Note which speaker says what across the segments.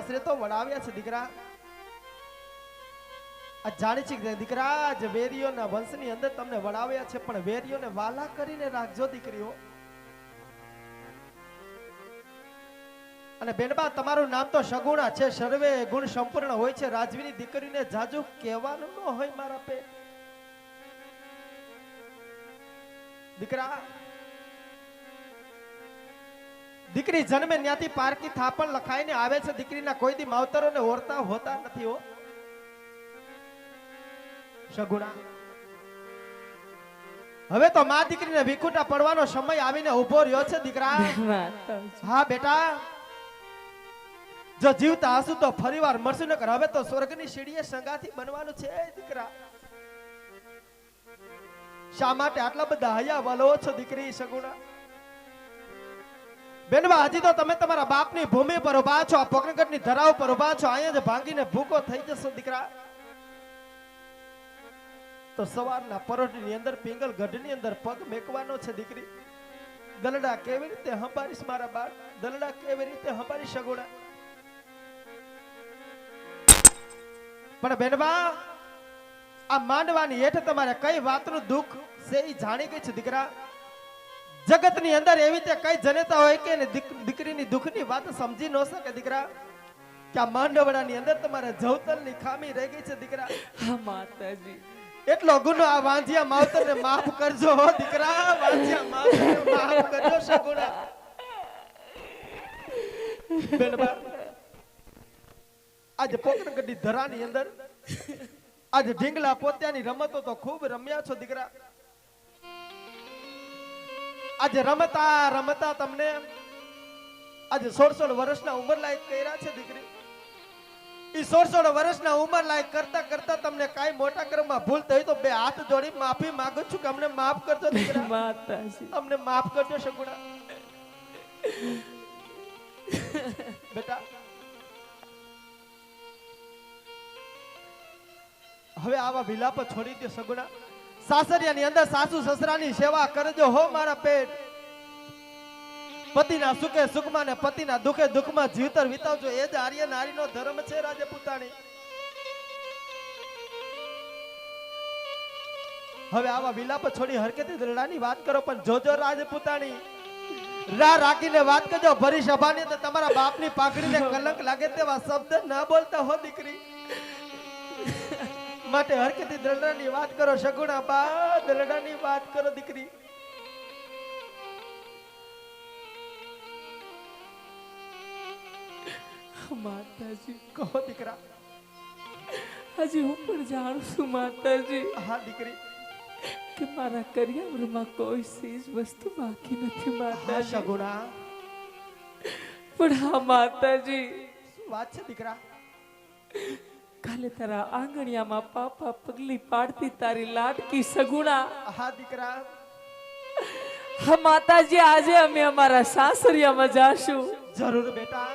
Speaker 1: સાસરે તો વડાવ્યા છે દીકરા. આ જાણી છે કે દીકરા જ વેરીઓના વંશની અંદર તમને વડાવ્યા છે, પણ વેરીઓને વાલા કરીને રાખજો દીકરીઓ. અને બેનબા તમારું નામ તો સગુણા છે, સર્વે ગુણ સંપૂર્ણ હોય છે. રાજવીની દીકરીને જાજુ કહેવાનું ન હોય મારા પે દીકરા. દીકરી જન્મે ત્યાંથી પારકી થાપણ લખાઈને આવે છે. દીકરીના કોઈ દી માવતરોને ઓરતા હોતા નથી હો સગુણા. હવે તો મા દીકરીને વિખુટા પડવાનો સમય આવીને ઉભો રહ્યો છે દીકરા. હા બેટા, જો જીવતા હસુ તો ફરીવાર મળશું, નકર હવે તો સ્વર્ગની સીડીએ સંગાથી બનવાનું છે દીકરા. શા માટે આટલા બધા હયા વલો છો દીકરી સગુણા? બેનબા હજી તો તમે તમારા બાપની ભૂમિ પર ઉભા છો, આ પોકરણગઢની ધરા ઉપર ઉભા છો. અહીંયા જ ભાંગીને ભૂકો થઈ જશો દીકરા. તો સવારના પરોઢની અંદર પિંગલ ગઢની અંદર પગ મેકવાનો છે દીકરી. દલડા કેવી રીતે હંપારીશ મારા બાપ? દલડા કેવી રીતે હંપારી સગુણા? પણ બેનબા આ માંડવાની હેઠ તમારે કઈ વાતનું દુઃખ છે એ જાણી ગઈ છે દીકરા. જગતની અંદર એવી રીતે કઈ જનેતા હોય કે દીકરીની દુઃખની વાત સમજી ન શકે દીકરા. કે આ માંડવડાની અંદર તમારે જવતલની ખામી રહી ગઈ છે દીકરા.
Speaker 2: હા માતાજી,
Speaker 1: એટલો ગુનો આ વાંજિયા માવતરને માફ કરજો હો દીકરા. વાંજિયા માવતરને માફ કરજો સગુણા. બેનબા આજે પોકરણગઢની ધરાની અંદર આજે ઢીંગલા પોત્યાની રમતો તો ખૂબ રમ્યા છો દીકરા. આજે રમતા રમતા તમને આજે 16 વર્ષના ઉંમર લાયક કર્યા છે દીકરી. ઈ 16 વર્ષના ઉંમર લાયક કરતા કરતા તમને કાઈ મોટા કર્મમાં ભૂલ થઈ તો બે હાથ જોડી માફી માંગુ છું કે અમને માફ કરજો દીકરા.
Speaker 2: માતાજી
Speaker 1: અમને માફ કરજો સગુણા. બેટા હવે આવા વિલાપ છોડી દે સગુણા. સાસરિયાની અંદર સાસુ સસરાની સેવા કરજો હો મારા પેટ. પતિના સુખે સુખમાં ને પતિના દુખે દુઃખમાં જીવતર વિતાવજો. એ જ આર્ય નારીનો ધર્મ છે રાજપૂતાણી. હવે આવા વિલાપ છોડી હરકતી દરડાની વાત કરો, પણ જોજો રાજપૂતાણી રા રાખીને વાત કરજો. ભરી સભાની તો તમારા બાપની પાઘડીને કલંક લાગે તેવા શબ્દ ના બોલતા હો દીકરી. માટે હરકતી દરડાની વાત કરો સગુણા બા. દરડાની વાત કરો દીકરી.
Speaker 2: માતાજી
Speaker 1: કહો દીકરા.
Speaker 2: હજી હું પણ જાણું છું માતાજી.
Speaker 1: હા દીકરી.
Speaker 2: કે મારા કરિયાવરમાં કોઈ ચીજ વસ્તુ બાકી નથી
Speaker 1: હા
Speaker 2: માતાજી.
Speaker 1: સગુણા.
Speaker 2: પણ હા માતાજી,
Speaker 1: શું વાત છે દીકરા?
Speaker 2: કાલે તારા આંગણિયામાં પાપા પગલી પાડતી તારી લાડકી સગુણા.
Speaker 1: હા દીકરા.
Speaker 2: હા માતાજી, આજે અમે અમારા સાસરિયામાં જાશું.
Speaker 1: જરૂર બેટા.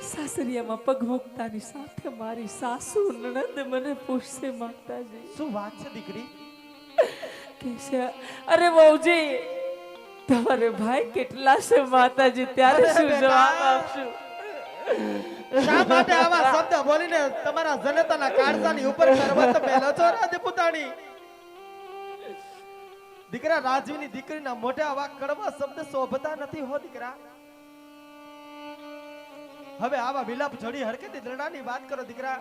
Speaker 2: સાસરિયામાં પગ મૂકતાની સાથે મારી સાસુ નણંદ મને પૂછશે માતાજી.
Speaker 1: શું વાત છે દીકરી?
Speaker 2: કે છે અરે વહુજી તમારે ભાઈ કેટલા છે માતાજી? ત્યારે શું જવાબ આપશું?
Speaker 1: શા માટે આવા શબ્દ બોલીને તમારા જનતાના કાળજાની ઉપર પર્વત મેલો છો રાજપૂતાણી? દીકરા રાજવીની દીકરીના મોઢે આવા કડવા શબ્દ શોભતા નથી હો દીકરા. હવે આવા વિલાપ જોડી હરકતી દરડાની વાત કરો દીકરા.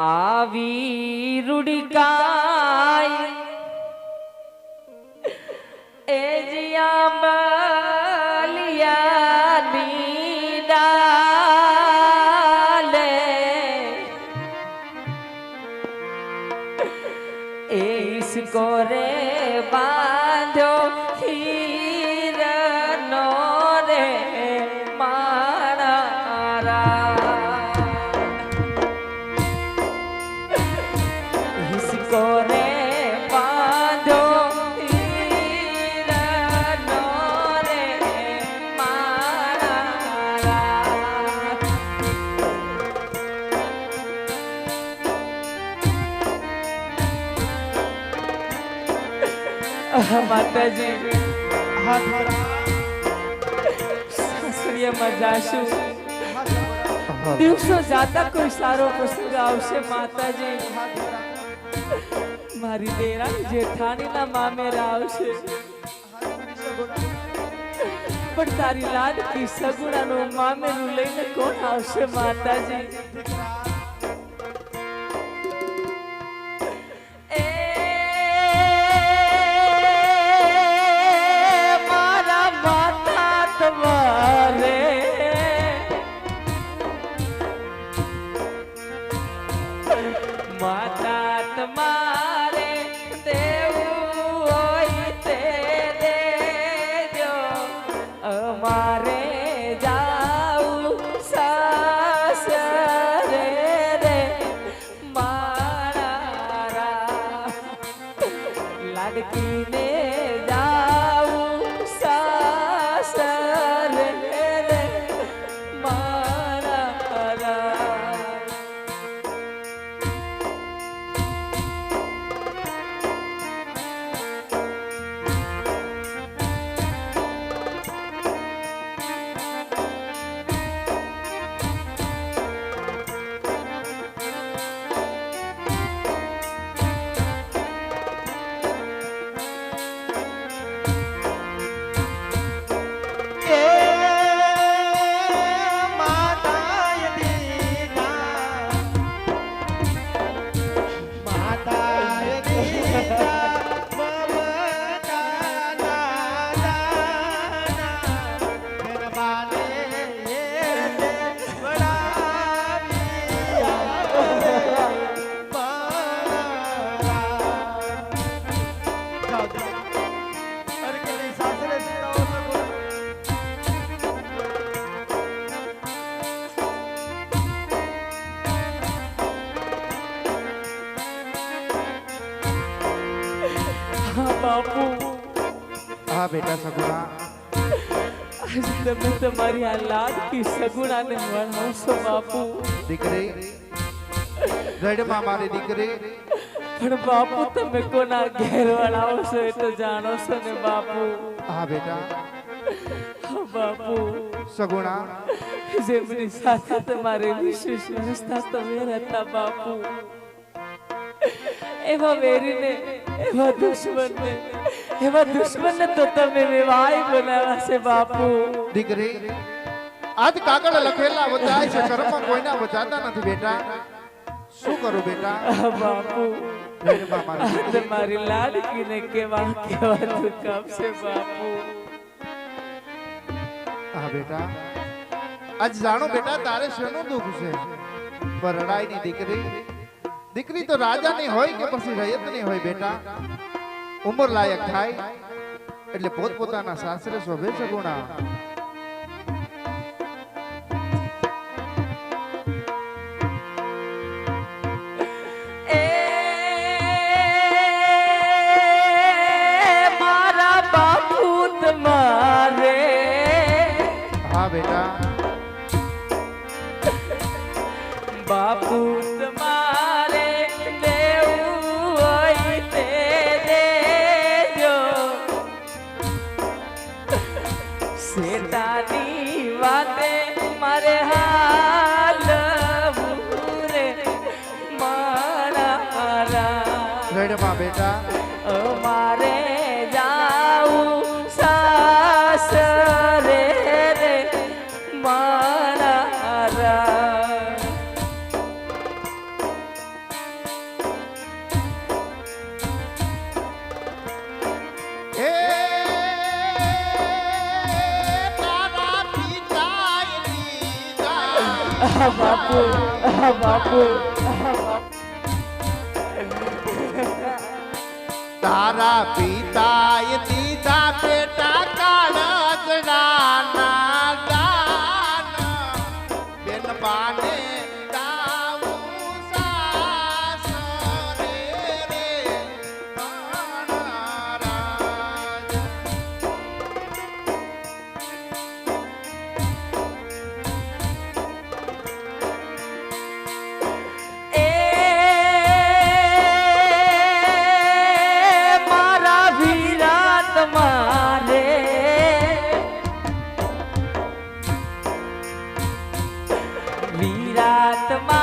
Speaker 2: આવી રૂડિકાય એ જીયા બલિયાની ડાલે એ ઇસકો રે બાંધો હીરનો રે મારા इसको रे बांधो हीरनो रे मारा માતાજી
Speaker 1: હાથ વરા
Speaker 2: સાસરીયામાં જાશું
Speaker 1: હાથ વરા
Speaker 2: દિવસો જાતા કોઈ સારો પ્રસંગ આવશે માતાજી
Speaker 1: હાથ વરા
Speaker 2: મારી દેરાણી જેઠાણીના મામેરા આવશે
Speaker 1: હાથ વરી સગુણા
Speaker 2: પણ તારી લાડકી સગુણાનું મામેરું લઈને કોણ આવશે માતાજી
Speaker 1: દીકરા
Speaker 2: એ મારા માતા તમારે માતા તમારે દેવું હોય તે દેજો અમારે જાવું સાસરે રે મારા લાડકીને જાવું સાસરે રે મારા
Speaker 1: એ માતાય દીધા માતાય દીધા મમતા દાના મેરબાને એ વડાવી મારા જાઓ અરે કે સાસરે જાઓ સગુણા
Speaker 2: હા બાપુ
Speaker 3: હા બેટા સગુણા
Speaker 2: આજ તમે તમારી આ લાડકી સગુણાને વણાવશો બાપુ
Speaker 3: દીકરી રડમાં મારી દીકરી
Speaker 2: પણ બાપુ તમે કોના ઘેર વણાવશો એ તો જાણો છો ને બાપુ
Speaker 3: હા બેટા
Speaker 2: હા બાપુ
Speaker 3: સગુણા
Speaker 2: જેમની સાથે તમારે વિશેષ વ્યવસ્થા તમે હતા બાપુ એવા વેરીને એવા દુશ્મનને તો તમે વિવાહ બનાવ્યા છે બાપુ
Speaker 3: દીકરી આજ કાગળ લખેલા વચાય છે કર્મ કોઈના વચાતા નથી બેટા શું કરું બેટા
Speaker 2: બાપુ
Speaker 3: રડમાં મારી
Speaker 2: આ
Speaker 3: દીકરી
Speaker 2: તમારી લાડકીને કેવા દુઃખ આપશે બાપુ
Speaker 3: હા બેટા આજ જાણો બેટા તારે શેનું દુઃખ છે પર રડાઈની દીકરી દીકરી તો રાજાની હોય કે પછી રયતની હોય બેટા ઉંમર લાયક થાય એટલે પોતપોતાના સાસરે શોભે છે ગુણા
Speaker 2: એ મારા બાપુ તમારે
Speaker 3: હા બેટા
Speaker 2: બાપુ તમારે દેવું હોય તે દેજો શેતાની વાતે મારે હાલવું રે મારા
Speaker 3: રડમાં બેટા
Speaker 2: અમારે જાવું સાસરે રે મારા
Speaker 3: એ તારા પિતાએ દીધા
Speaker 2: બાપુ બાપુ
Speaker 3: તારા પિતાએ દીધા બેટા કાળજડાના દાન બેન બાને દાવું સાસરે રે મારા રાજ
Speaker 2: એ મારા વીરા હાથમાં